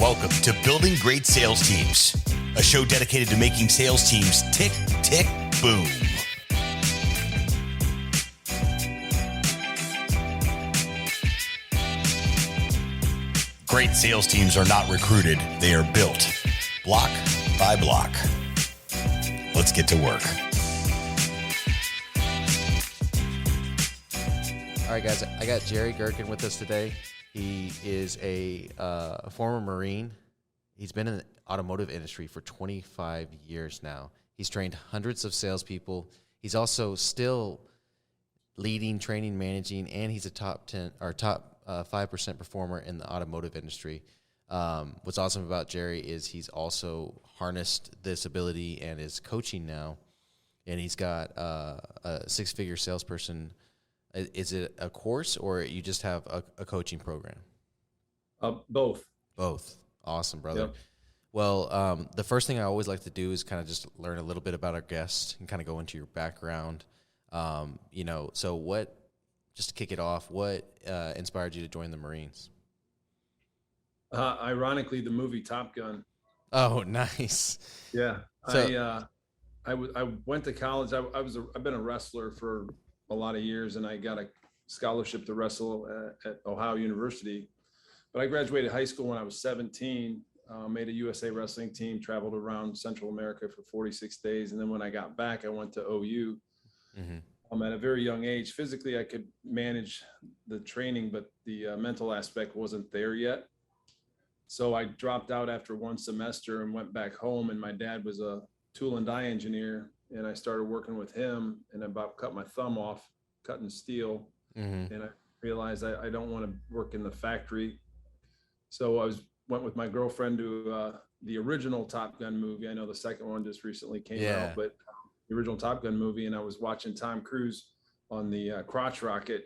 Welcome to Building Great Sales Teams, a show dedicated to making sales teams tick, tick, boom. Great sales teams are not recruited, they are built, block by block. Let's get to work. All right, guys, I got Jerry Gerken with us today. He is a former Marine. He's been in the automotive industry for 25 years now. He's trained hundreds of salespeople. He's also still leading, training, managing, and he's a top 5% performer in the automotive industry. What's awesome about Jerry is he's also harnessed this ability and is coaching now, and he's got a six-figure salesperson. Is it a course or you just have a coaching program? Both. Both. Awesome, brother. Yep. Well, the first thing I always like to do is kind of just learn a little bit about our guest and kind of go into your background. So just to kick it off, what inspired you to join the Marines? Ironically, the movie Top Gun. Oh, nice. Yeah. So, I went to college. I've been a wrestler for a lot of years, and I got a scholarship to wrestle at Ohio University. But I graduated high school when I was 17, made a USA wrestling team, traveled around Central America for 46 days. And then when I got back, I went to OU. Mm-hmm. At a very young age. Physically, I could manage the training, but the mental aspect wasn't there yet. So I dropped out after one semester and went back home. And my dad was a tool and die engineer. And I started working with him, and I about cut my thumb off cutting steel. Mm-hmm. And I realized I don't want to work in the factory. So I went with my girlfriend to the original Top Gun movie. I know the second one just recently came out, but the original Top Gun movie. And I was watching Tom Cruise on the crotch rocket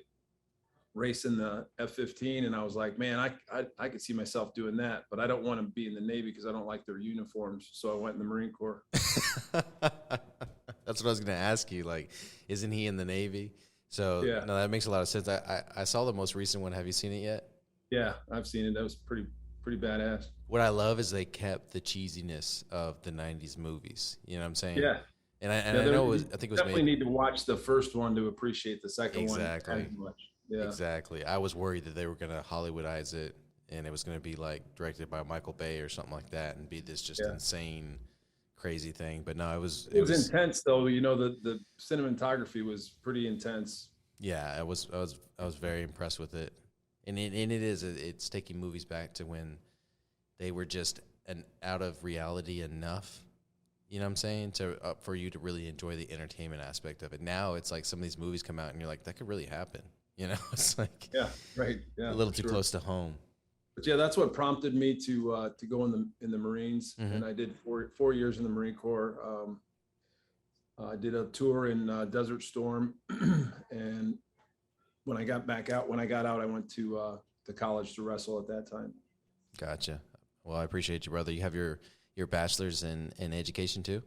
racing the F-15. And I was like, man, I could see myself doing that, but I don't want to be in the Navy because I don't like their uniforms. So I went in the Marine Corps. That's what I was going to ask you. Like, isn't he in the Navy? So yeah. No, that makes a lot of sense. I saw the most recent one. Have you seen it yet? Yeah, I've seen it. That was pretty badass. What I love is they kept the cheesiness of the 90s movies. You know what I'm saying? Yeah. And I know I think it was definitely need to watch the first one to appreciate the second one. Exactly. Yeah. Exactly. I was worried that they were going to Hollywoodize it and it was going to be like directed by Michael Bay or something like that and be this just insane, crazy thing. But no, it was intense though. You know, the cinematography was pretty intense. Yeah, I was very impressed with it. And it's taking movies back to when they were just an out of reality enough, you know what I'm saying, for you to really enjoy the entertainment aspect of it. Now it's like some of these movies come out and you're like, that could really happen. You know, it's like a little too close to home. But yeah, that's what prompted me to go in the Marines, mm-hmm. and I did 4 years in the Marine Corps. I did a tour in Desert Storm, and when I got out, I went to college to wrestle at that time. Gotcha. Well, I appreciate you, brother. You have your bachelor's in education too?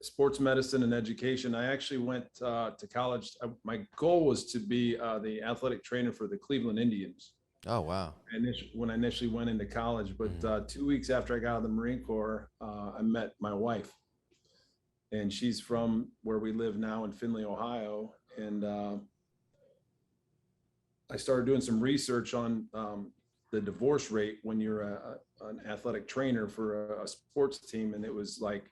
Sports medicine and education. I actually went to college. My goal was to be the athletic trainer for the Cleveland Indians. Oh, wow. When I initially went into college, but 2 weeks after I got out of the Marine Corps, I met my wife, and she's from where we live now in Findlay, Ohio. And I started doing some research on the divorce rate when you're an athletic trainer for a sports team, and it was like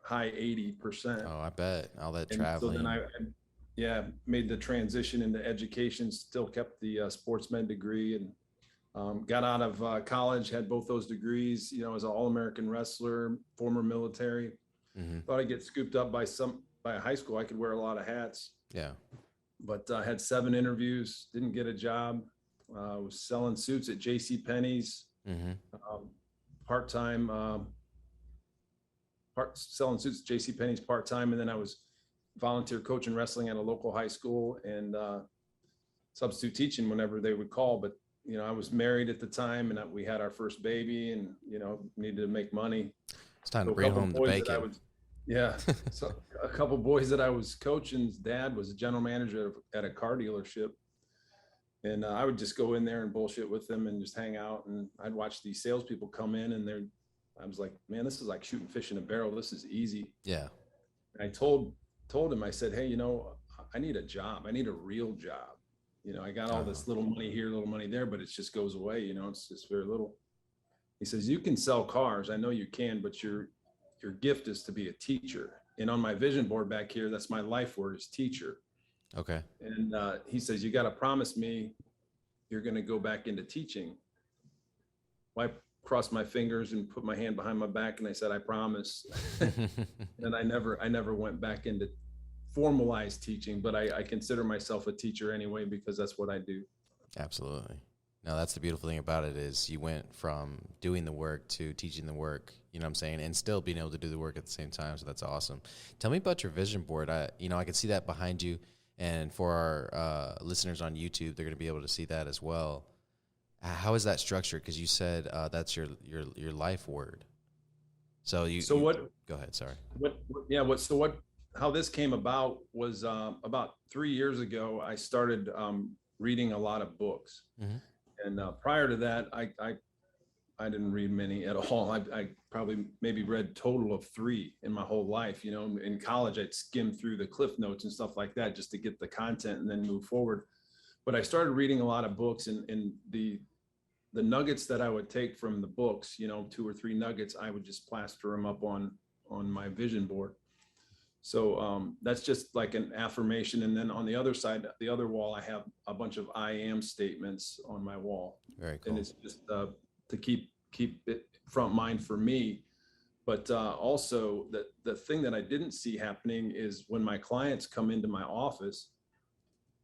high 80%. Oh, I bet. All that traveling. So then I made the transition into education, still kept the sports med degree, and got out of college, had both those degrees, you know, as an All-American wrestler, former military. Mm-hmm. Thought I'd get scooped up by a high school. I could wear a lot of hats. Yeah. But I had 7 interviews, didn't get a job. Was selling suits at JCPenney's, mm-hmm. Part-time, selling suits at JCPenney's part-time. And then I was volunteer coaching wrestling at a local high school and substitute teaching whenever they would call. But, you know, I was married at the time, and we had our first baby, and, you know, needed to make money. It's time to bring home the bacon. So a couple boys that I was coaching's dad was a general manager at a car dealership. And I would just go in there and bullshit with them and just hang out. And I'd watch these salespeople come in, and I was like, man, this is like shooting fish in a barrel. This is easy. Yeah. And I told him, I said, hey, I need a job. I need a real job. I got all this little money here, little money there, but it just goes away. It's just very little. He says, you can sell cars. I know you can, but your gift is to be a teacher. And on my vision board back here, that's my life word, is teacher. Okay. And he says, you got to promise me you're going to go back into teaching. Well, I crossed my fingers and put my hand behind my back, and I said, I promise. And I never went back into formalized teaching, but I consider myself a teacher anyway, because that's what I do. Absolutely. No, that's the beautiful thing about it, is you went from doing the work to teaching the work, you know what I'm saying, and still being able to do the work at the same time. So that's awesome. Tell me about your vision board. I can see that behind you, and for our listeners on YouTube, they're going to be able to see that as well. How is that structured? Because you said that's your life word. So go ahead. Sorry. How this came about was about 3 years ago. I started reading a lot of books. Mm-hmm. And prior to that, I didn't read many at all. I probably maybe read total of 3 in my whole life. In college, I'd skim through the Cliff Notes and stuff like that just to get the content and then move forward. But I started reading a lot of books, and the nuggets that I would take from the books, 2 or 3 nuggets, I would just plaster them up on my vision board. So that's just like an affirmation. And then on the other side, the other wall, I have a bunch of I am statements on my wall. Very cool. And it's just to keep it front mind for me. But also the thing that I didn't see happening is when my clients come into my office,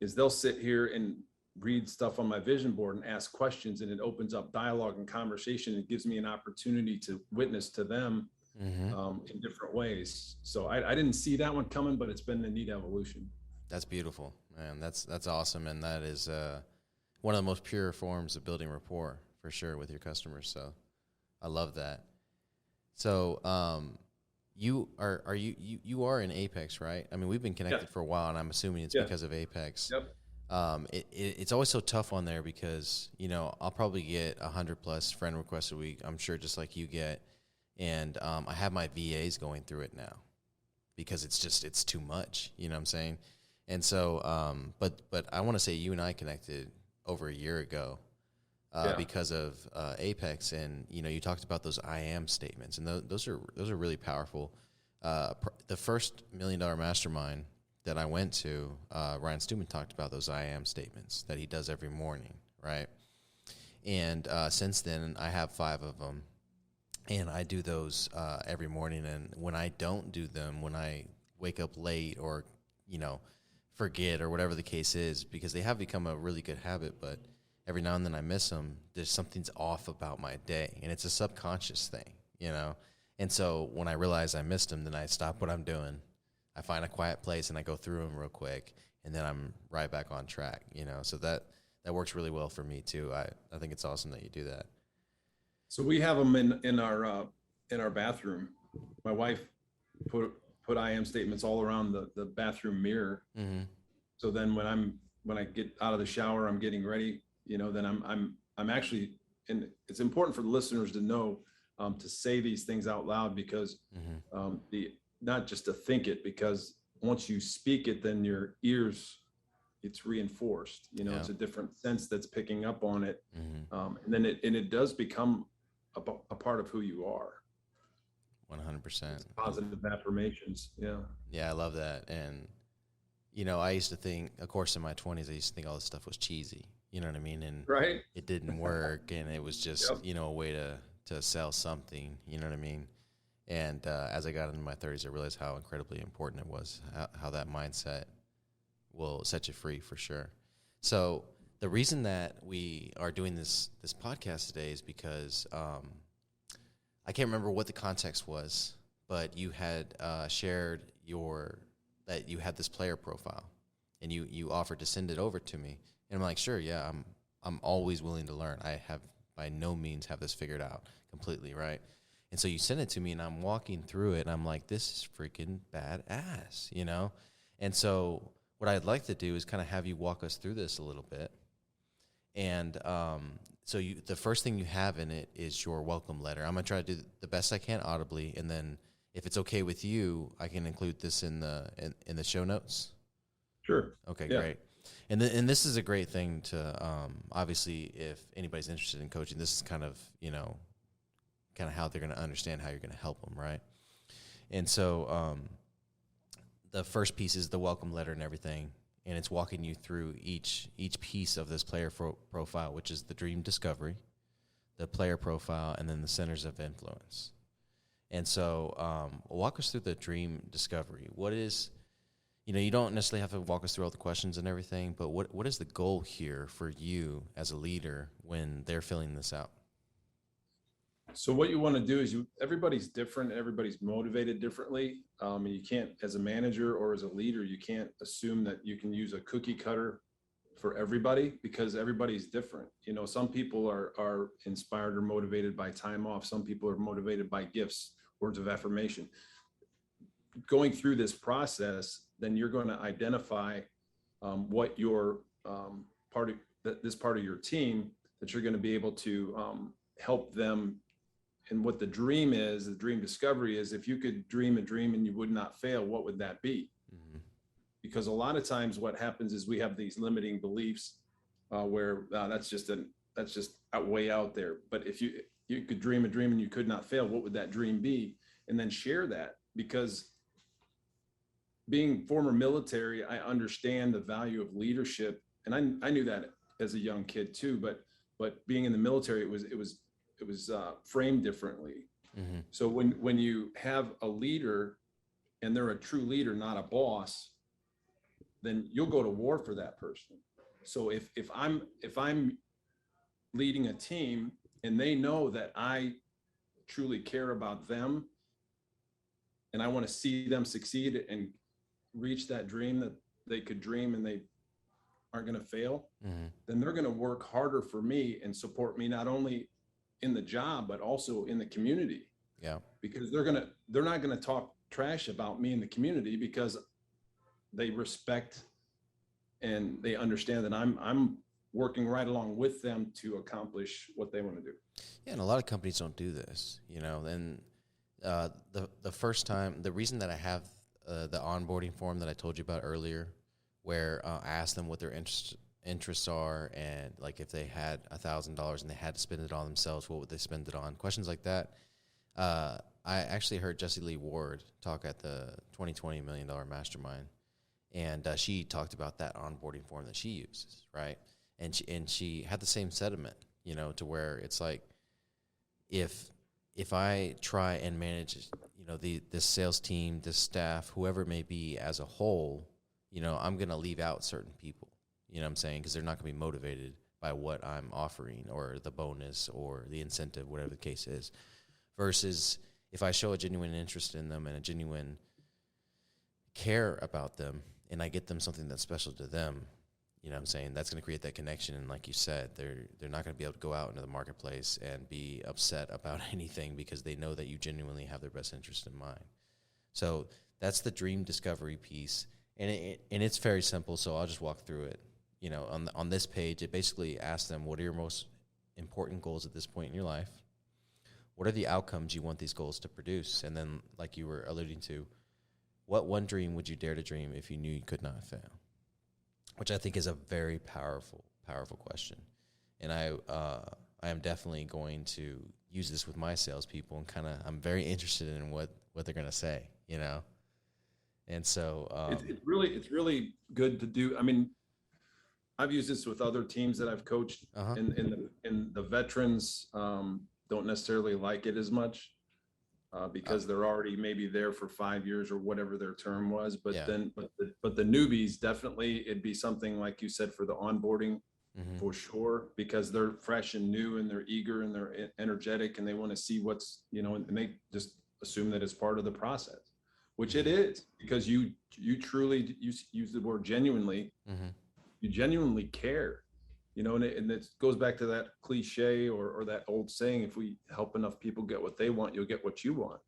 is they'll sit here and read stuff on my vision board and ask questions, and it opens up dialogue and conversation. It gives me an opportunity to witness to them. Mm-hmm. In different ways. So I didn't see that one coming, but it's been a neat evolution. That's beautiful, man. That's awesome. And that is one of the most pure forms of building rapport, for sure, with your customers. So I love that. So you are in Apex, right? I mean, we've been connected for a while, and I'm assuming it's because of Apex. Yep. It's always so tough on there because, I'll probably get 100+ friend requests a week. I'm sure just like you get. And I have my VAs going through it now because it's too much, you know what I'm saying? And so, but I want to say you and I connected over a year ago because of Apex, and you talked about those I am statements, and those are really powerful. The first $1 Million Mastermind that I went to, Ryan Stewman talked about those I am statements that he does every morning, right? And since then, I have 5 of them. And I do those every morning. And when I don't do them, when I wake up late or, forget or whatever the case is, because they have become a really good habit, but every now and then I miss them, there's something's off about my day. And it's a subconscious thing, And so when I realize I missed them, then I stop what I'm doing. I find a quiet place and I go through them real quick. And then I'm right back on track, So that works really well for me too. I think it's awesome that you do that. So we have them in our bathroom. My wife put I am statements all around the bathroom mirror. Mm-hmm. So then when I get out of the shower, I'm getting ready, then I'm actually, and it's important for the listeners to know to say these things out loud, because not just to think it, because once you speak it, then your ears, it's reinforced, It's a different sense that's picking up on it. Mm-hmm. And then it does become a part of who you are. 100%. Positive affirmations. Yeah. Yeah, I love that. And, I used to think, of course, in my 20s, I used to think all this stuff was cheesy. You know what I mean? And right. It didn't work. And it was just, a way to sell something. You know what I mean? And as I got into my 30s, I realized how incredibly important it was, how that mindset will set you free for sure. So the reason that we are doing this podcast today is because I can't remember what the context was, but you had shared that you had this player profile, and you offered to send it over to me, and I'm like, sure, yeah, I'm always willing to learn. I have by no means have this figured out completely, right? And so you send it to me, and I'm walking through it, and I'm like, this is freaking badass, And so what I'd like to do is kind of have you walk us through this a little bit. And so the first thing you have in it is your welcome letter. I'm gonna try to do the best I can audibly, and then if it's okay with you, I can include this in the show notes. Sure. Okay, Yeah. great. And this is a great thing to obviously, if anybody's interested in coaching, this is kind of how they're going to understand how you're going to help them, right? And so the first piece is the welcome letter and everything, and it's walking you through each piece of this player profile, which is the dream discovery, the player profile, and then the centers of influence. And so walk us through the dream discovery. What is, you don't necessarily have to walk us through all the questions and everything, but what is the goal here for you as a leader when they're filling this out? So what you want to do is everybody's different. Everybody's motivated differently. And you can't, as a manager or as a leader, you can't assume that you can use a cookie cutter for everybody, because everybody's different. Some people are inspired or motivated by time off. Some people are motivated by gifts, words of affirmation. Going through this process, then you're going to identify what your this part of your team that you're going to be able to help them. And what the dream is, the dream discovery is, if you could dream a dream and you would not fail, what would that be? Mm-hmm. Because a lot of times what happens is we have these limiting beliefs where that's just way out there. But if you could dream a dream and you could not fail, what would that dream be? And then share that, because being former military, I understand the value of leadership. And I knew that as a young kid too, but being in the military, it was framed differently. Mm-hmm. So when you have a leader and they're a true leader, not a boss, then you'll go to war for that person. So if I'm leading a team and they know that I truly care about them and I want to see them succeed and reach that dream that they could dream and they aren't going to fail, mm-hmm. then they're going to work harder for me and support me, not only in the job, but also in the community. Yeah. Because they're not going to talk trash about me in the community, because they respect and they understand that I'm working right along with them to accomplish what they want to do. Yeah. And a lot of companies don't do this, and the first time, the reason that I have the onboarding form that I told you about earlier, where I asked them what their interests are, and like if they had $1,000 and they had to spend it on themselves, what would they spend it on? Questions like that. I actually heard Jessie Lee Ward talk at the 2020 $1 Million Mastermind, and she talked about that onboarding form that she uses, right? And she had the same sentiment, to where it's like, if I try and manage, this sales team, this staff, whoever it may be as a whole, I'm going to leave out certain people, what I'm saying? Because they're not going to be motivated by what I'm offering or the bonus or the incentive, whatever the case is. Versus if I show a genuine interest in them and a genuine care about them, and I get them something that's special to them, what I'm saying? That's going to create that connection. And like you said, they're not going to be able to go out into the marketplace and be upset about anything, because they know that you genuinely have their best interest in mind. So that's the dream discovery piece. And it's very simple, so I'll just walk through it. On this page, it basically asks them, what are your most important goals at this point in your life? What are the outcomes you want these goals to produce? And then, like you were alluding to, what one dream would you dare to dream if you knew you could not fail? Which I think is a very powerful question. And I am definitely going to use this with my salespeople, and I'm very interested in what they're going to say, And so it's really good to do. I mean, I've used this with other teams that I've coached, uh-huh. and the veterans don't necessarily like it as much because they're already maybe there for 5 years or whatever their term was. But yeah. But the newbies, definitely it'd be something like you said for the onboarding, mm-hmm. for sure, because they're fresh and new and they're eager and they're energetic and they want to see what's, and they just assume that it's part of the process, which it is, because you truly use the word genuinely. Mm-hmm. You genuinely care, and it goes back to that cliche or that old saying, if we help enough people get what they want, you'll get what you want.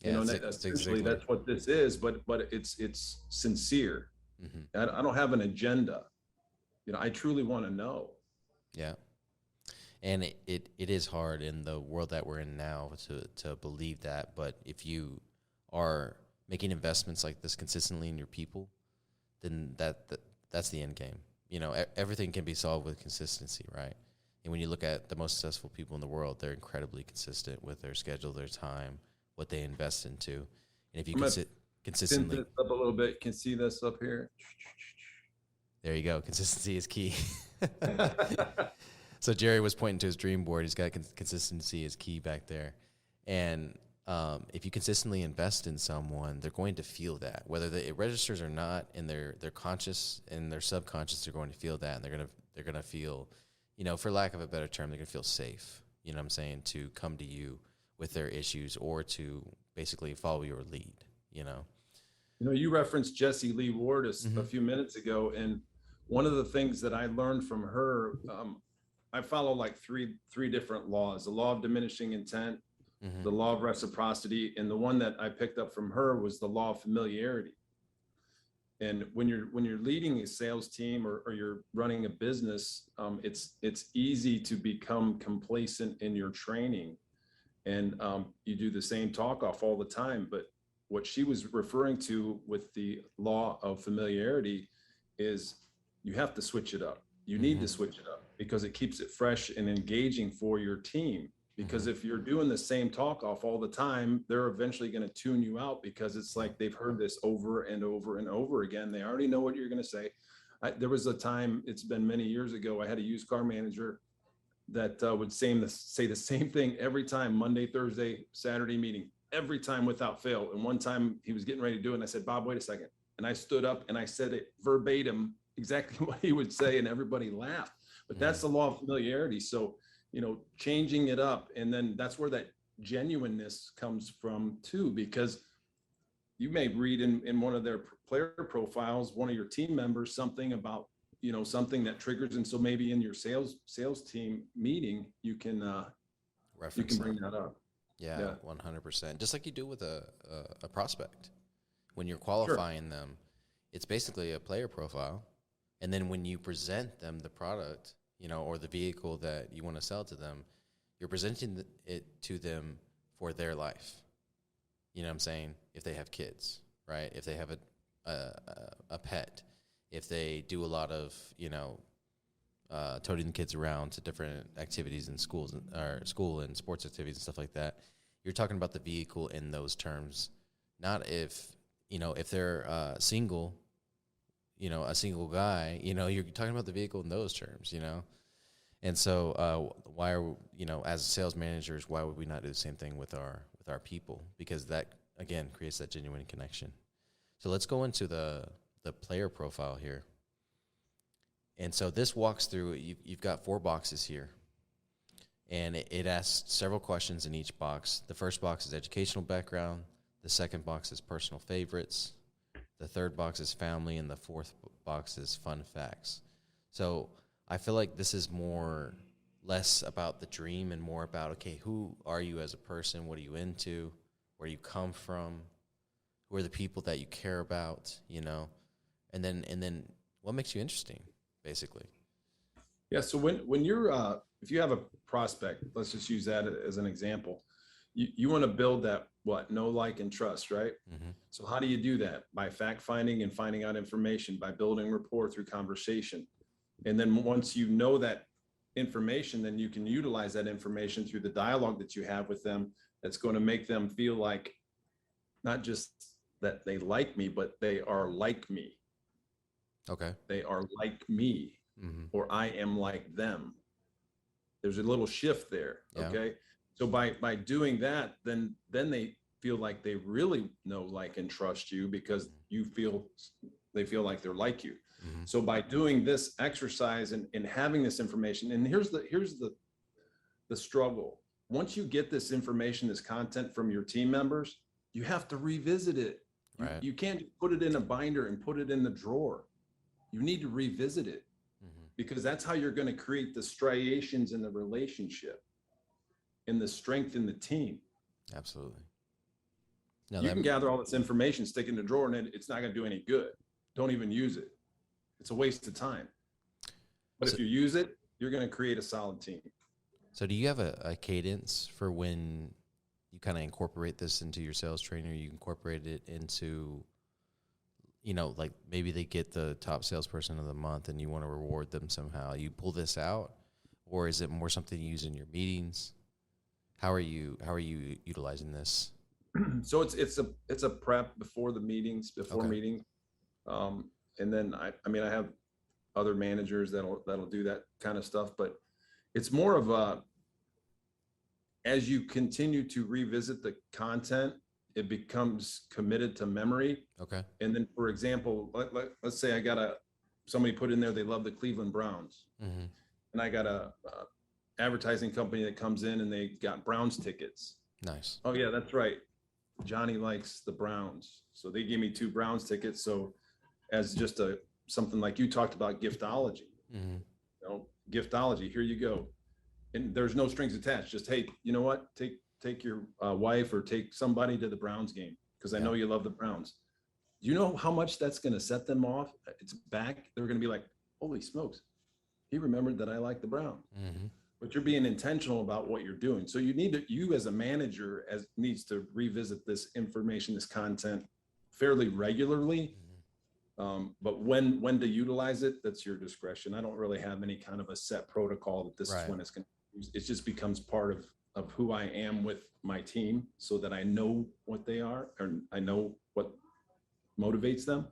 Yeah, essentially that's what this is, but it's sincere. Mm-hmm. I don't have an agenda. I truly want to know. Yeah. And it is hard in the world that we're in now to believe that. But if you are making investments like this consistently in your people, then that's the end game. Everything can be solved with consistency, right? And when you look at the most successful people in the world, they're incredibly consistent with their schedule, their time, what they invest into. And if you consistently this up a little bit, can see this up here. There you go. Consistency is key. So Jerry was pointing to his dream board. He's got consistency is key back there. And if you consistently invest in someone, they're going to feel that. Whether it registers or not, in their conscious and their subconscious, they're going to feel that, and they're gonna feel, for lack of a better term, they're gonna feel safe. You know what I'm saying? To come to you with their issues or to basically follow your lead. You referenced Jessie Lee Ward a few minutes ago, and one of the things that I learned from her, I follow like three different laws: the law of diminishing intent, the law of reciprocity, and the one that I picked up from her was the law of familiarity. And when you're leading a sales team or you're running a business, it's easy to become complacent in your training, and you do the same talk off all the time. But what she was referring to with the law of familiarity is you have to switch it up. You need to switch it up because it keeps it fresh and engaging for your team. Because if you're doing the same talk off all the time, they're eventually going to tune you out because it's like they've heard this over and over and over again. They already know what you're going to say. There was a time, it's been many years ago, I had a used car manager that would say the same thing every time, Monday, Thursday, Saturday meeting, every time without fail. And one time he was getting ready to do it, and I said, "Bob, wait a second." And I stood up and I said it verbatim, exactly what he would say, and everybody laughed. But that's the law of familiarity. So, changing it up. And then that's where that genuineness comes from too, because you may read in one of their player profiles, one of your team members, something about, something that triggers. And so maybe in your sales team meeting, you can bring that up. Yeah, 100%. Just like you do with a prospect. When you're qualifying them, it's basically a player profile. And then when you present them the product, or the vehicle that you want to sell to them, you're presenting it to them for their life. You know what I'm saying? If they have kids, right? If they have a pet, if they do a lot of, toting the kids around to different activities in school and sports activities and stuff like that, you're talking about the vehicle in those terms. Not if they're single, a single guy, you're talking about the vehicle in those terms, And so why are, as sales managers, why would we not do the same thing with our people? Because that, again, creates that genuine connection. So let's go into the player profile here. And so this walks through, you've got 4 boxes here. And it asks several questions in each box. The first box is educational background. The second box is personal favorites. The third box is family, and the fourth box is fun facts. So I feel like this is less about the dream and more about, okay, who are you as a person? What are you into? Where you come from? Who are the people that you care about? And then what makes you interesting, basically? Yeah. So when you're, if you have a prospect, let's just use that as an example. You want to build that, know, like, and trust, right? So how do you do that? By fact finding and finding out information, by building rapport through conversation. And then once you know that information, then you can utilize that information through the dialogue that you have with them. That's going to make them feel like not just that they like me, but they are like me. Okay. They are like me, or I am like them. There's a little shift there. Yeah. Okay. So by doing that, then they feel like they really know, like, and trust you because they feel like they're like you. So by doing this exercise and having this information, and here's the struggle. Once you get this information, this content from your team members, you have to revisit it. Right. You can't put it in a binder and put it in the drawer. You need to revisit it because that's how you're going to create the striations in the relationship and the strength in the team. Absolutely. No, you can gather all this information, stick it in the drawer, and it's not going to do any good. Don't even use it. It's a waste of time. But if you use it, you're going to create a solid team. So do you have a cadence for when you kind of incorporate this into your sales training, or you incorporate it into, like maybe they get the top salesperson of the month and you want to reward them somehow? You pull this out, or is it more something you use in your meetings? How are you utilizing this? So it's a prep before the meetings, meetings. And then I have other managers that'll do that kind of stuff, but it's more of as you continue to revisit the content, it becomes committed to memory. Okay. And then, for example, let's say I got somebody put in there, they love the Cleveland Browns. Mm-hmm. And I got a advertising company that comes in and they got Browns tickets. Nice. Oh yeah, that's right. Johnny likes the Browns. So they gave me 2 Browns tickets. So as just something like you talked about, giftology, giftology, here you go. And there's no strings attached. Just, hey, you know what? Take your wife or take somebody to the Browns game, because I know you love the Browns. You know how much that's going to set them off? It's back. They're going to be like, holy smokes, he remembered that I like the Browns. Mm-hmm. But you're being intentional about what you're doing. So you as a manager needs to revisit this information, this content fairly regularly. But when to utilize it, that's your discretion. I don't really have any kind of a set protocol that this is when it's going to use. It just becomes part of who I am with my team, so that I know what they are, or I know what motivates them.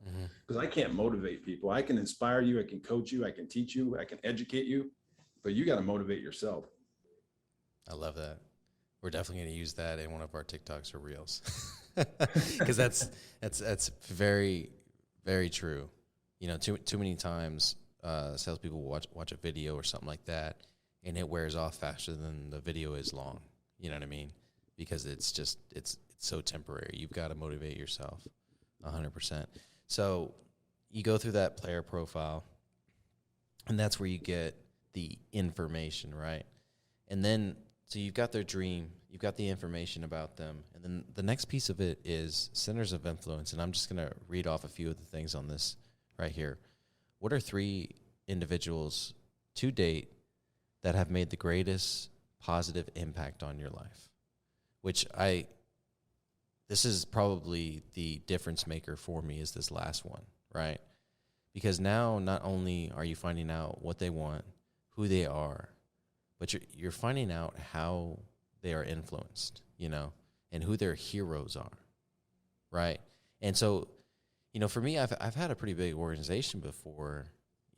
Because I can't motivate people. I can inspire you, I can coach you, I can teach you, I can educate you, but you got to motivate yourself. I love that. We're definitely going to use that in one of our TikToks or Reels, because that's very, very true. Too many times salespeople watch a video or something like that, and it wears off faster than the video is long. You know what I mean? Because it's so temporary. You've got to motivate yourself 100%. So you go through that player profile, and that's where you get the information, right? And then, so you've got their dream, you've got the information about them, and then the next piece of it is centers of influence. And I'm just going to read off a few of the things on this right here. What are 3 individuals to date that have made the greatest positive impact on your life? This is probably the difference maker for me, is this last one, right? Because now not only are you finding out what they want, who they are, but you're finding out how they are influenced, and who their heroes are, right? And so, for me, I've had a pretty big organization before,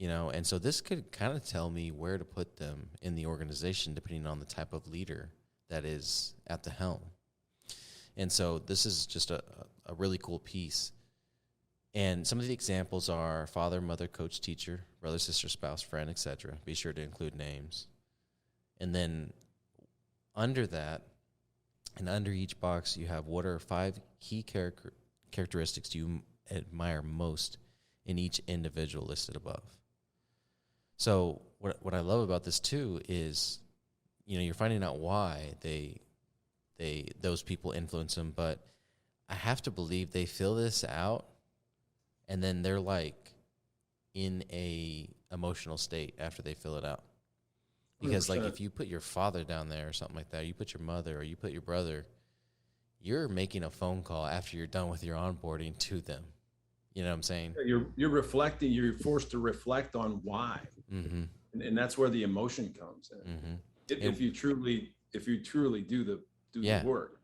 and so this could kind of tell me where to put them in the organization depending on the type of leader that is at the helm. And so this is just a really cool piece. And some of the examples are father, mother, coach, teacher, brother, sister, spouse, friend, etc. Be sure to include names. And then under that, and under each box, you have what are 5 key characteristics you admire most in each individual listed above. So what I love about this too is, you're finding out why those people influence them, but I have to believe they fill this out, and then they're like in a emotional state after they fill it out. Because 100%. Like if you put your father down there or something like that, you put your mother or you put your brother, you're making a phone call after you're done with your onboarding to them. You know what I'm saying? You're reflecting. You're forced to reflect on why, and that's where the emotion comes in. If you truly do the work.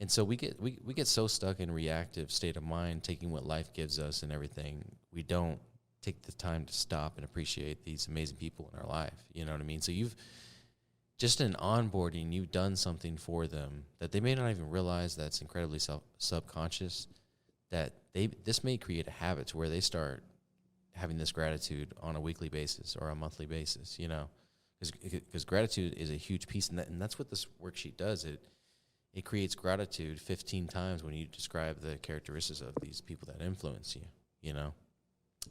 And so we get so stuck in reactive state of mind, taking what life gives us and everything. We don't take the time to stop and appreciate these amazing people in our life. You know what I mean? So you've just in onboarding, you've done something for them that they may not even realize that's incredibly subconscious, that this may create a habit to where they start having this gratitude on a weekly basis or a monthly basis, because gratitude is a huge piece. And that's what this worksheet does. It creates gratitude 15 times when you describe the characteristics of these people that influence you,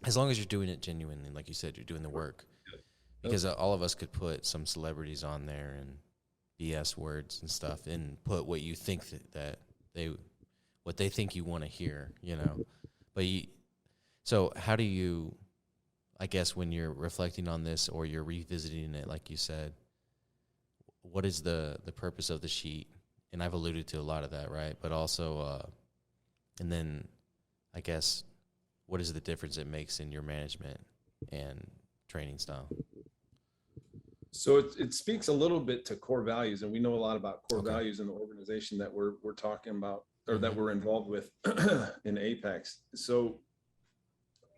as long as you're doing it genuinely. Like you said, you're doing the work. Because all of us could put some celebrities on there and BS words and stuff and put what you think what they think you want to hear, But so how do you I guess when you're reflecting on this or you're revisiting it, like you said, what is the purpose of the sheet? And I've alluded to a lot of that, right? But also, and then I guess, what is the difference it makes in your management and training style? So it speaks a little bit to core values, and we know a lot about core values in the organization that we're talking about, or that we're involved with in Apex. So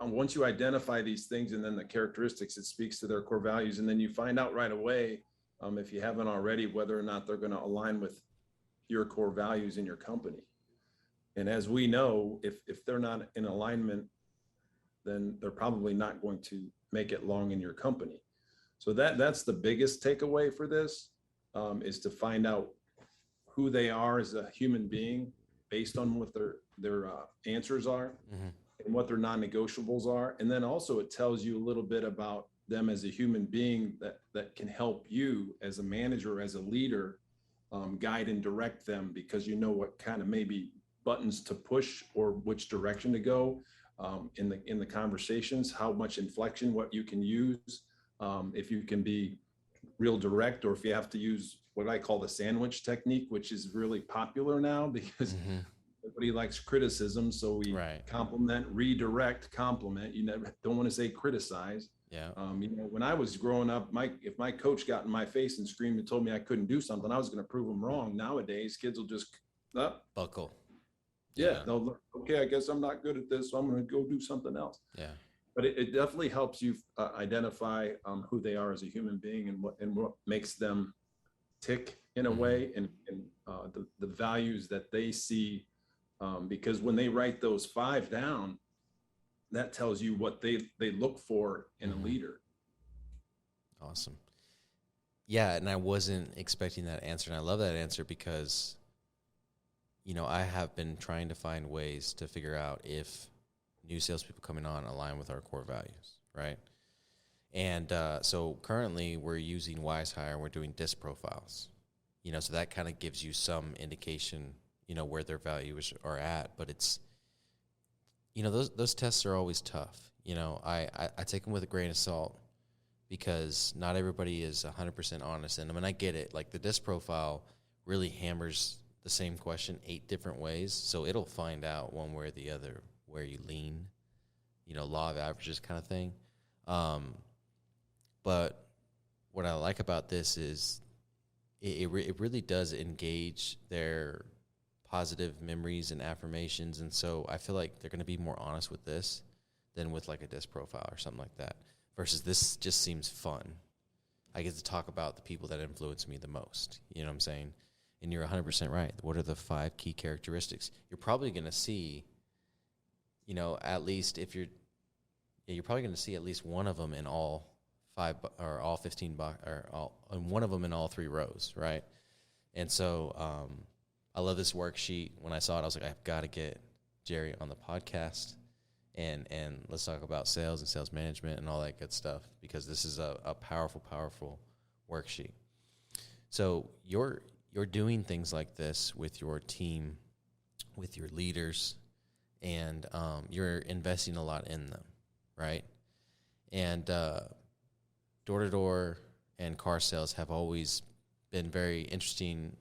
once you identify these things and then the characteristics, it speaks to their core values, and then you find out right away, if you haven't already, whether or not they're going to align with your core values in your company. And as we know, if they're not in alignment, then they're probably not going to make it long in your company. So that's the biggest takeaway for this, is to find out who they are as a human being based on what their answers are, and what their non-negotiables are. And then also it tells you a little bit about them as a human being that can help you as a manager, as a leader, guide and direct them, because you know what kind of maybe buttons to push or which direction to go in the conversations, how much inflection, what you can use, if you can be real direct, or if you have to use what I call the sandwich technique, which is really popular now because everybody likes criticism. So we compliment, redirect, compliment. You never don't want to say criticize. Yeah. When I was growing up, if my coach got in my face and screamed and told me I couldn't do something, I was going to prove them wrong. Nowadays, kids will just buckle. Yeah. They'll, okay, I guess I'm not good at this, so I'm going to go do something else. Yeah. But it definitely helps you identify who they are as a human being, and what makes them tick in a way, and the values that they see, because when they write those 5 down, that tells you what they look for in a leader. Awesome. Yeah, and I wasn't expecting that answer, and I love that answer because, I have been trying to find ways to figure out if new salespeople coming on align with our core values, right? And so currently we're using WiseHire, and we're doing DISC profiles, so that kind of gives you some indication, where their values are at. But it's, those tests are always tough. I take them with a grain of salt because not everybody is 100% honest in them. And I get it. Like the DISC profile really hammers the same question 8 different ways. So it'll find out one way or the other where you lean, law of averages kind of thing. But what I like about this is it really does engage their positive memories and affirmations. And so I feel like they're going to be more honest with this than with like a DISC profile or something like that, versus this just seems fun. I get to talk about the people that influence me the most. You know what I'm saying? And you're 100% right. What are the 5 key characteristics? You're probably going to see, at least if you're probably going to see at least one of them in all 5 or all 15 and one of them in all 3 rows, right? And so I love this worksheet. When I saw it, I was like, I've got to get Jerry on the podcast, and let's talk about sales and sales management and all that good stuff, because this is a powerful, powerful worksheet. So you're doing things like this with your team, with your leaders, and you're investing a lot in them, right? And door-to-door and car sales have always been very interesting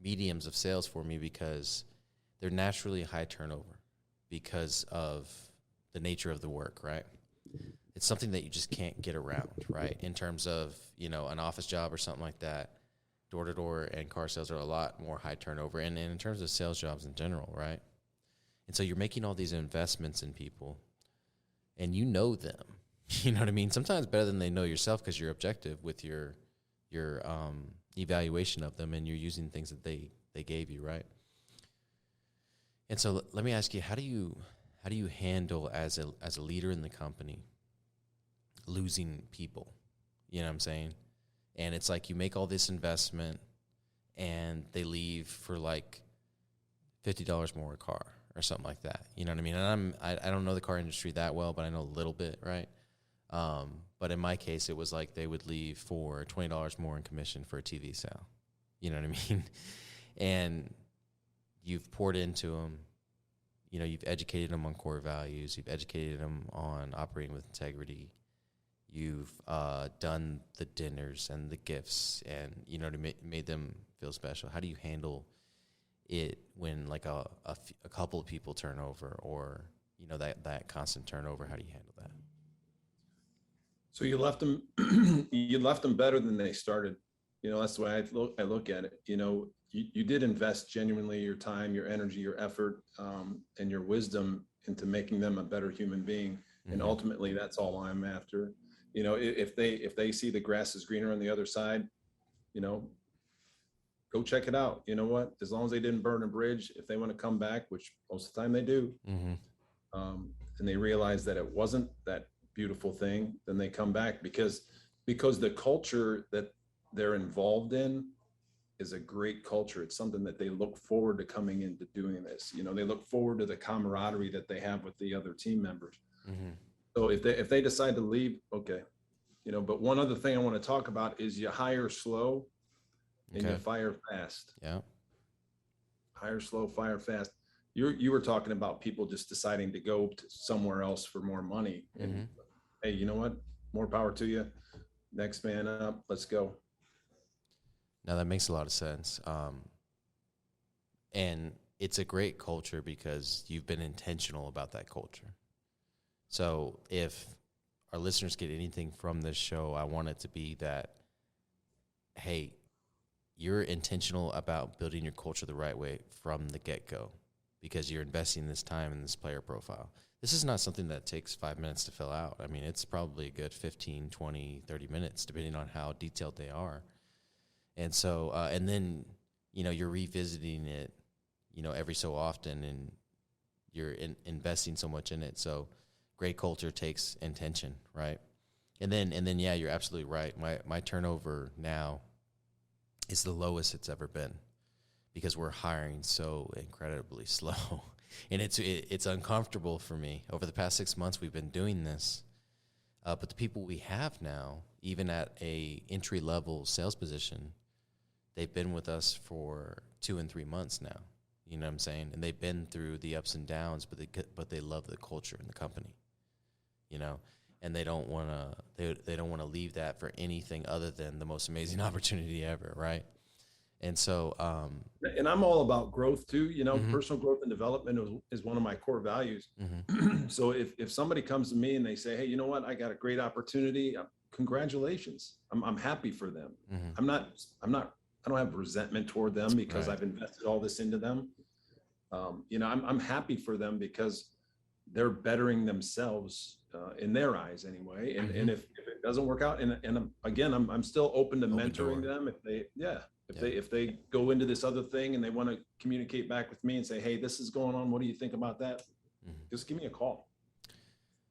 mediums of sales for me, because they're naturally high turnover because of the nature of the work, right? It's something that you just can't get around, right? In terms of, an office job or something like that, door-to-door and car sales are a lot more high turnover, and in terms of sales jobs in general, right? And so you're making all these investments in people, and you know them. You know what I mean? Sometimes better than they know yourself, because you're objective with your evaluation of them, and you're using things that they gave you, right? And so let me ask you, how do you handle as a leader in the company losing people? You know what I'm saying? And it's like you make all this investment and they leave for like $50 more a car or something like that. You know what I mean? And I don't know the car industry that well, but I know a little bit, right? But in my case, it was like they would leave for $20 more in commission for a TV sale. You know what I mean? And you've poured into them. you've educated them on core values. You've educated them on operating with integrity. You've done the dinners and the gifts, and made them feel special. How do you handle it when like a couple of people turn over, or that constant turnover? How do you handle that? So you left them, you left them better than they started. That's the way I look at it. You did invest genuinely your time, your energy, your effort, and your wisdom into making them a better human being. Mm-hmm. And ultimately, that's all I'm after. If they see the grass is greener on the other side, go check it out. You know what? As long as they didn't burn a bridge, if they want to come back, which most of the time they do, mm-hmm. And they realize that it wasn't that beautiful thing, then they come back because the culture that they're involved in is a great culture. It's something that they look forward to coming into doing this. They look forward to the camaraderie that they have with the other team members. Mm-hmm. So if they decide to leave, okay. But one other thing I want to talk about is you hire slow and you fire fast. Yeah. Hire slow, fire fast. You were talking about people just deciding to go to somewhere else for more money. And mm-hmm. Hey, you know what? More power to you. Next man up. Let's go. Now that makes a lot of sense. And it's a great culture because you've been intentional about that culture. So if our listeners get anything from this show, I want it to be that, hey, you're intentional about building your culture the right way from the get-go because you're investing this time in this player profile. This is not something that takes 5 minutes to fill out. I mean, it's probably a good 15, 20, 30 minutes, depending on how detailed they are. And so, and then, you're revisiting it, every so often, and you're investing so much in it. So great culture takes intention, right? And then, yeah, you're absolutely right. My turnover now is the lowest it's ever been because we're hiring so incredibly slow. And it's uncomfortable for me. Over the past 6 months, we've been doing this. But the people we have now, even at a entry-level sales position, they've been with us for 2 and 3 months now. You know what I'm saying? And they've been through the ups and downs, but they love the culture in the company. And they don't want to leave that for anything other than the most amazing opportunity ever, right? And so, and I'm all about growth too. Mm-hmm. Personal growth and development is one of my core values. Mm-hmm. So if somebody comes to me and they say, hey, you know what, I got a great opportunity. Congratulations. I'm happy for them. Mm-hmm. I don't have resentment toward them because I've invested all this into them. I'm happy for them because they're bettering themselves in their eyes anyway. And, mm-hmm. and if it doesn't work out, and again, I'm still open to mentoring them if they go into this other thing and they want to communicate back with me and say, hey, this is going on. What do you think about that? Mm-hmm. Just give me a call.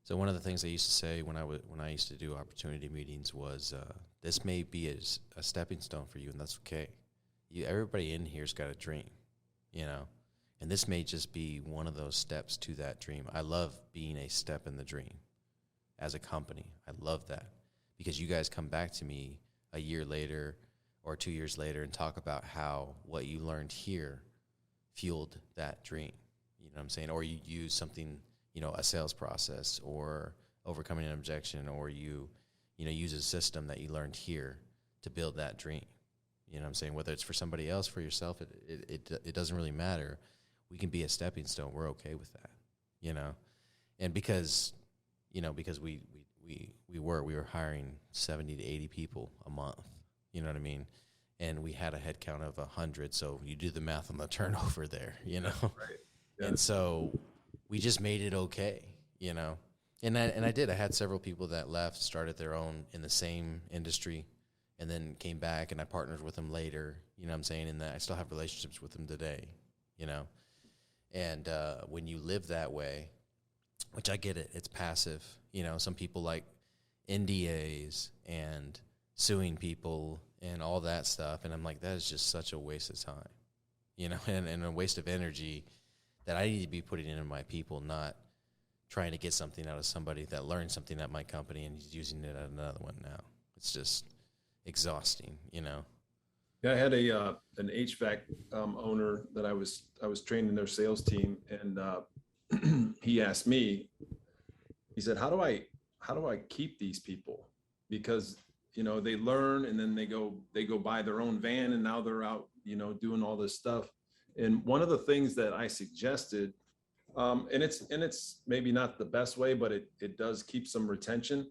So one of the things I used to say when I used to do opportunity meetings was, this may be a stepping stone for you, and that's okay. Everybody in here's got a dream, and this may just be one of those steps to that dream. I love being a step in the dream as a company. I love that because you guys come back to me a year later or 2 years later and talk about how what you learned here fueled that dream. You know what I'm saying? Or you use something, a sales process or overcoming an objection, or you use a system that you learned here to build that dream. You know what I'm saying? Whether it's for somebody else, for yourself, it doesn't really matter. We can be a stepping stone. We're okay with that, And because we were hiring 70 to 80 people a month. You know what I mean? And we had a head count of 100. So you do the math on the turnover there, Right. Yeah. And so we just made it okay, And I did. I had several people that left, started their own in the same industry, and then came back, and I partnered with them later. You know what I'm saying? And I still have relationships with them today, And when you live that way, which I get it, it's passive. Some people like NDAs and suing people and all that stuff. And I'm like, that is just such a waste of time, and a waste of energy that I need to be putting into my people, not trying to get something out of somebody that learned something at my company and he's using it at another one now. It's just exhausting, Yeah, I had an HVAC owner that I was training their sales team, and he asked me, he said, how do I keep these people? Because, they learn and then they go buy their own van and now they're out, doing all this stuff. And one of the things that I suggested, and it's maybe not the best way, but it does keep some retention,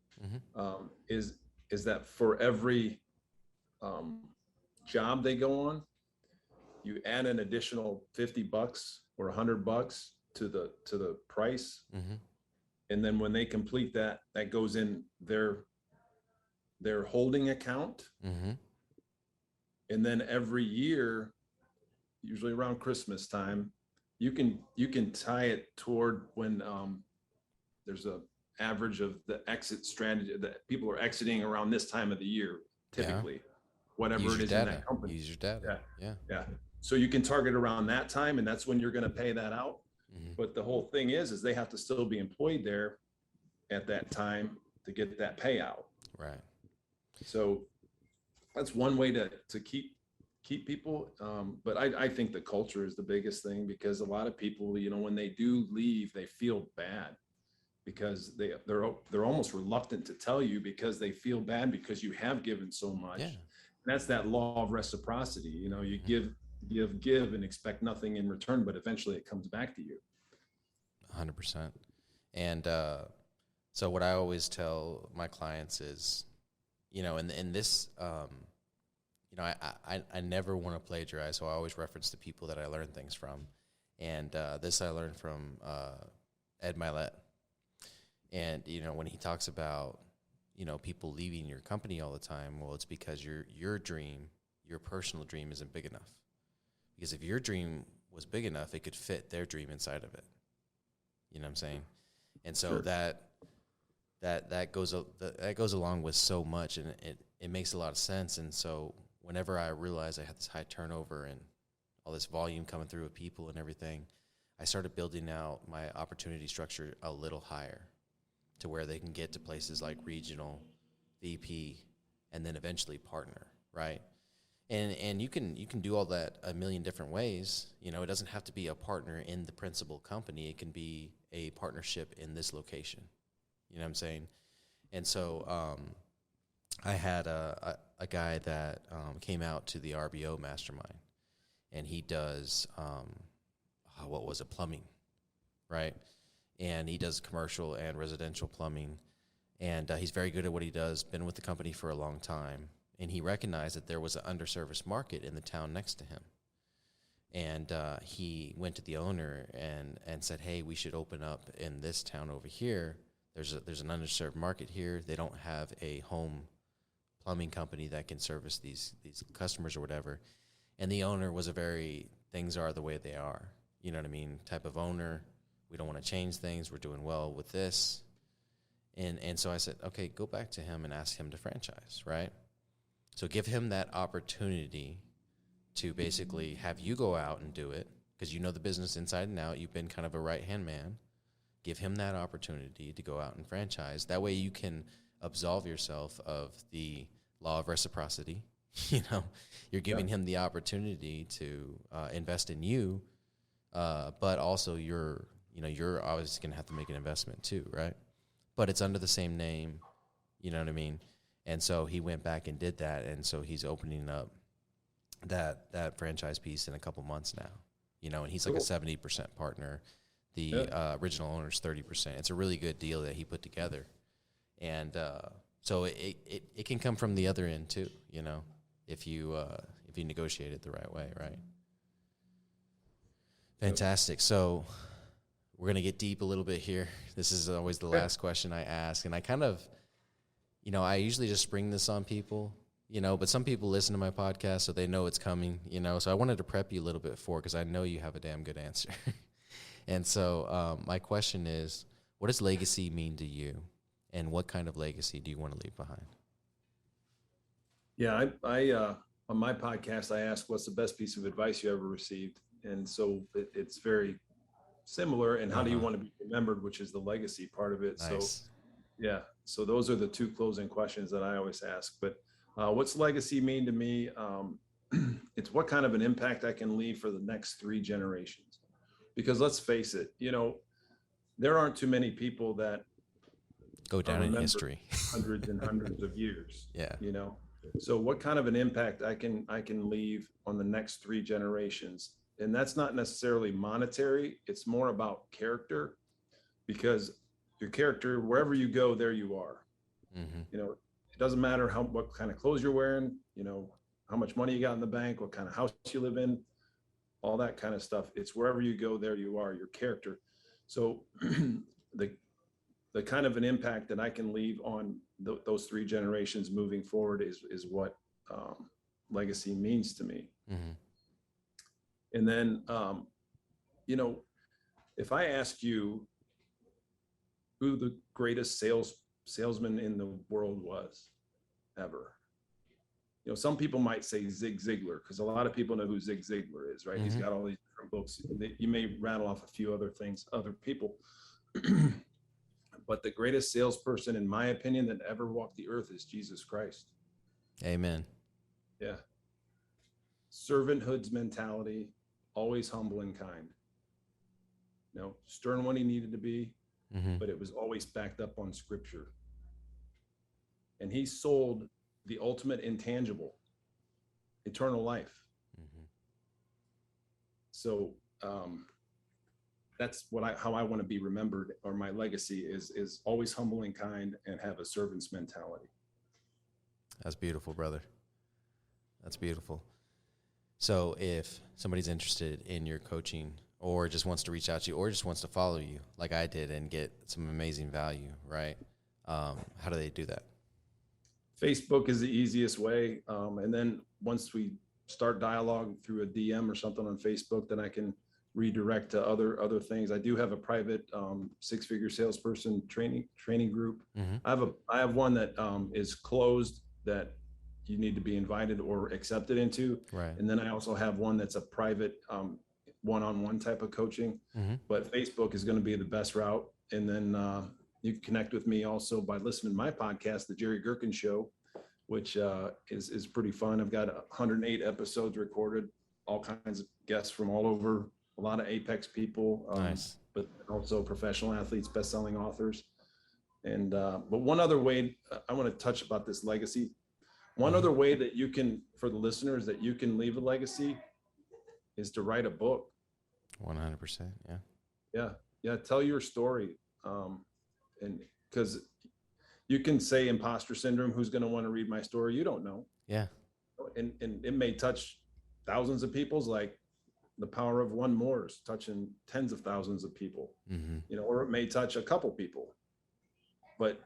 is that for every job they go on, you add an additional $50 or $100 to the price. And then when they complete that goes in their holding account. And then every year, usually around Christmas time, you can tie it toward when there's a average of the exit strategy that people are exiting around this time of the year, typically, whatever it is in that company. Use your data. Yeah. So you can target around that time, and that's when you're going to pay that out. But the whole thing is they have to still be employed there at that time to get that payout. Right. So that's one way to keep people. But I think the culture is the biggest thing, because a lot of people, when they do leave, they feel bad because they're almost reluctant to tell you because they feel bad because you have given so much. And that's that law of reciprocity. You give and expect nothing in return, but eventually it comes back to you. 100%. And so what I always tell my clients is, in this, I never want to plagiarize, so I always reference the people that I learn things from. And this I learned from Ed Milet. And, when he talks about, people leaving your company all the time, well, it's because your dream, your personal dream isn't big enough. Because if your dream was big enough, it could fit their dream inside of it. You know what I'm saying? And so Sure. that goes along with so much, and it makes a lot of sense. And so whenever I realized I had this high turnover and all this volume coming through with people and everything, I started building out my opportunity structure a little higher to where they can get to places like regional, VP, and then eventually partner, right? And you can do all that a million different ways. It doesn't have to be a partner in the principal company. It can be a partnership in this location. You know what I'm saying? And so I had a guy that came out to the RBO mastermind, and he does, plumbing, right? And he does commercial and residential plumbing, and he's very good at what he does, been with the company for a long time. And he recognized that there was an underserviced market in the town next to him. And he went to the owner and said, hey, we should open up in this town over here. There's an underserved market here. They don't have a home plumbing company that can service these customers or whatever. And the owner was a very things are the way they are, you know what I mean, type of owner. We don't want to change things. We're doing well with this. And so I said, okay, go back to him and ask him to franchise, right? So give him that opportunity to basically have you go out and do it, because you know the business inside and out. You've been kind of a right-hand man. Give him that opportunity to go out and franchise. That way you can absolve yourself of the law of reciprocity. You're giving him the opportunity to invest in you, but also you're obviously going to have to make an investment too, right? But it's under the same name, you know what I mean? And so he went back and did that, and so he's opening up that franchise piece in a couple months now, and he's like a 70% partner. The original owner's 30%. It's a really good deal that he put together, and so it can come from the other end too, if you negotiate it the right way, right? Fantastic. So we're gonna get deep a little bit here. This is always the last question I ask, and I kind of. I usually just spring this on people, but some people listen to my podcast, so they know it's coming, So I wanted to prep you a little bit because I know you have a damn good answer. And so my question is, what does legacy mean to you? And what kind of legacy do you want to leave behind? Yeah, I on my podcast, I ask, what's the best piece of advice you ever received? And so it's very similar. And how do you want to be remembered, which is the legacy part of it. Nice. So those are the two closing questions that I always ask. But what's legacy mean to me? It's what kind of an impact I can leave for the next 3 generations. Because let's face it, there aren't too many people that Go down in history. hundreds and hundreds of years. Yeah. You know, so what kind of an impact I can leave on the next 3 generations? And that's not necessarily monetary. It's more about character, because your character, wherever you go, there you are. Mm-hmm. You know, it doesn't matter what kind of clothes you're wearing, you know, how much money you got in the bank, what kind of house you live in, all that kind of stuff. It's wherever you go, there you are, your character. So the kind of an impact that I can leave on those 3 generations moving forward is what legacy means to me. Mm-hmm. And then, you know, if I ask you who the greatest salesman in the world was ever, you know, some people might say Zig Ziglar, because a lot of people know who Zig Ziglar is, right? Mm-hmm. He's got all these different books. You may rattle off a few other things, other people. But the greatest salesperson, in my opinion, that ever walked the earth is Jesus Christ. Amen. Yeah. Servanthood's mentality, always humble and kind. You know, stern when he needed to be, mm-hmm. but it was always backed up on scripture. And he sold the ultimate intangible, eternal life. Mm-hmm. So that's how I want to be remembered, or my legacy is always humble and kind and have a servant's mentality. That's beautiful, brother. That's beautiful. So if somebody's interested in your coaching, or just wants to reach out to you, or just wants to follow you like I did and get some amazing value, right? How do they do that? Facebook is the easiest way. And then once we start dialogue through a DM or something on Facebook, then I can redirect to other things. I do have a private 6-figure salesperson training group. Mm-hmm. I have one that is closed, that you need to be invited or accepted into. Right. And then I also have one that's a private one-on-one type of coaching. Mm-hmm. But Facebook is going to be the best route. And then you can connect with me also by listening to my podcast, The Jerry Gerken Show, which is pretty fun. I've got 108 episodes recorded, all kinds of guests from all over, a lot of Apex people, nice. But also professional athletes, best-selling authors. And but one other way I want to touch about this legacy. One other way that you can, for the listeners, that you can leave a legacy is to write a book. 100%. Yeah. Yeah. Tell your story. And because you can say imposter syndrome, who's going to want to read my story? You don't know. Yeah. And it may touch thousands of people's, like the power of one more is touching tens of thousands of people, mm-hmm. you know, or it may touch a couple people, but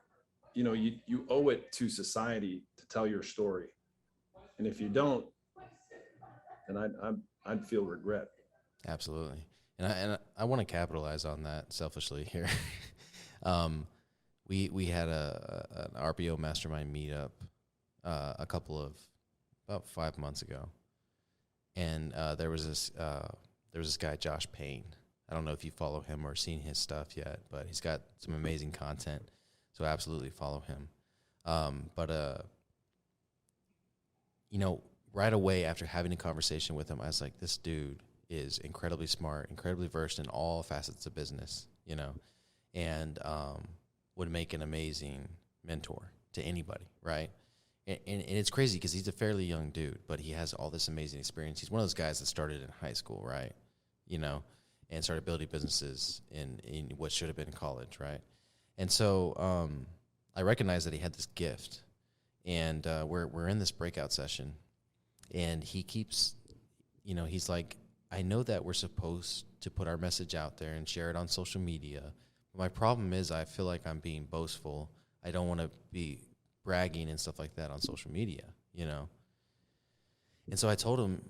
you know, you owe it to society to tell your story. And if you don't, then I'd feel regret. Absolutely. And I want to capitalize on that selfishly here. We had an RPO mastermind meetup about 5 months ago. And there was this guy, Josh Payne. I don't know if you follow him or seen his stuff yet, but he's got some amazing content. So absolutely follow him. But you know, right away after having a conversation with him, I was like, this dude is incredibly smart, incredibly versed in all facets of business, you know, and would make an amazing mentor to anybody, right? And it's crazy because he's a fairly young dude, but he has all this amazing experience. He's one of those guys that started in high school, right? You know, and started building businesses in what should have been college, right? And so I recognized that he had this gift, and we're in this breakout session, and he keeps, you know, he's like, I know that we're supposed to put our message out there and share it on social media. But my problem is I feel like I'm being boastful. I don't want to be bragging and stuff like that on social media, you know? And so I told him,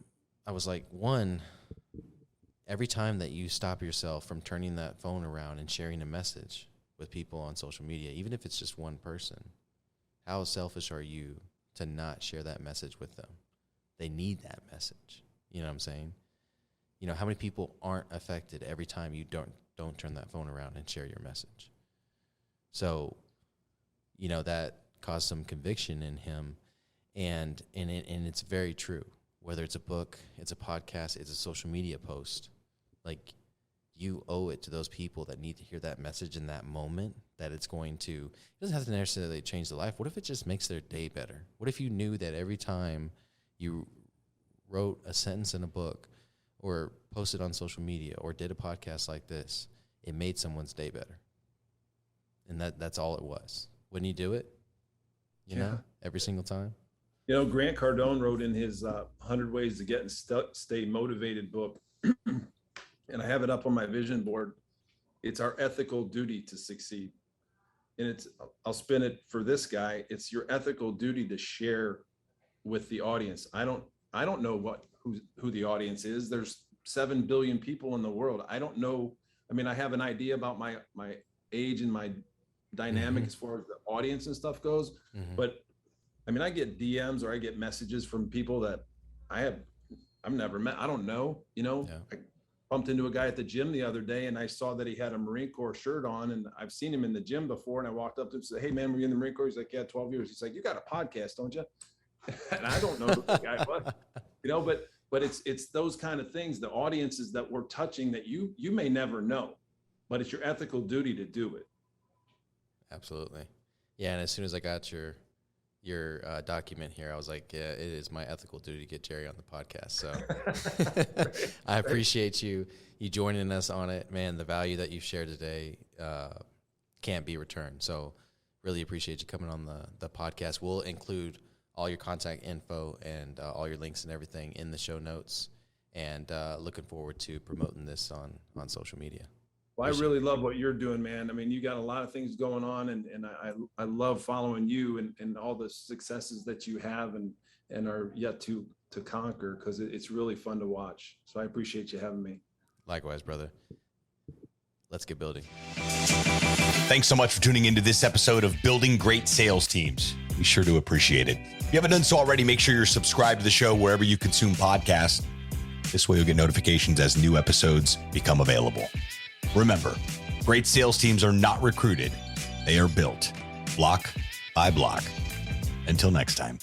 I was like, one, every time that you stop yourself from turning that phone around and sharing a message with people on social media, even if it's just one person, how selfish are you to not share that message with them? They need that message. You know what I'm saying? You know, how many people aren't affected every time you don't turn that phone around and share your message? So, you know, that caused some conviction in him, and it's very true. Whether it's a book, it's a podcast, it's a social media post, like you owe it to those people that need to hear that message in that moment, that it doesn't have to necessarily change their life. What if it just makes their day better? What if you knew that every time you wrote a sentence in a book or posted on social media or did a podcast like this, it made someone's day better? And that's all it was. Wouldn't you do it? You know, every single time? You know, Grant Cardone wrote in his 100 Ways to Get and Stay Motivated book, and I have it up on my vision board. It's our ethical duty to succeed. And I'll spin it for this guy. It's your ethical duty to share with the audience. I don't know who the audience is. There's 7 billion people in the world. I don't know. I mean, I have an idea about my age and my dynamic as far as the audience and stuff goes. But I mean, I get DMs or I get messages from people that I've never met. I don't know, you know. I bumped into a guy at the gym the other day and I saw that he had a Marine Corps shirt on, and I've seen him in the gym before. And I walked up to him and said, "Hey man, were you in the Marine Corps?" He's like, "Yeah, 12 years. He's like, "You got a podcast, don't you?" And I don't know who the guy was, you know, but it's those kind of things, the audiences that we're touching that you may never know, but it's your ethical duty to do it. Absolutely. Yeah. And as soon as I got your document here, I was like, yeah, it is my ethical duty to get Jerry on the podcast. So I appreciate you joining us on it, man. The value that you've shared today can't be returned. So really appreciate you coming on the podcast. We'll include all your contact info and all your links and everything in the show notes, and looking forward to promoting this on social media. Well, I really love what you're doing, man. I mean, you got a lot of things going on, and I love following you and all the successes that you have and are yet to conquer, because it's really fun to watch. So I appreciate you having me. Likewise, brother. Let's get building. Thanks so much for tuning into this episode of Building Great Sales Teams. We sure do appreciate it. If you haven't done so already, make sure you're subscribed to the show wherever you consume podcasts. This way you'll get notifications as new episodes become available. Remember, great sales teams are not recruited. They are built block by block. Until next time.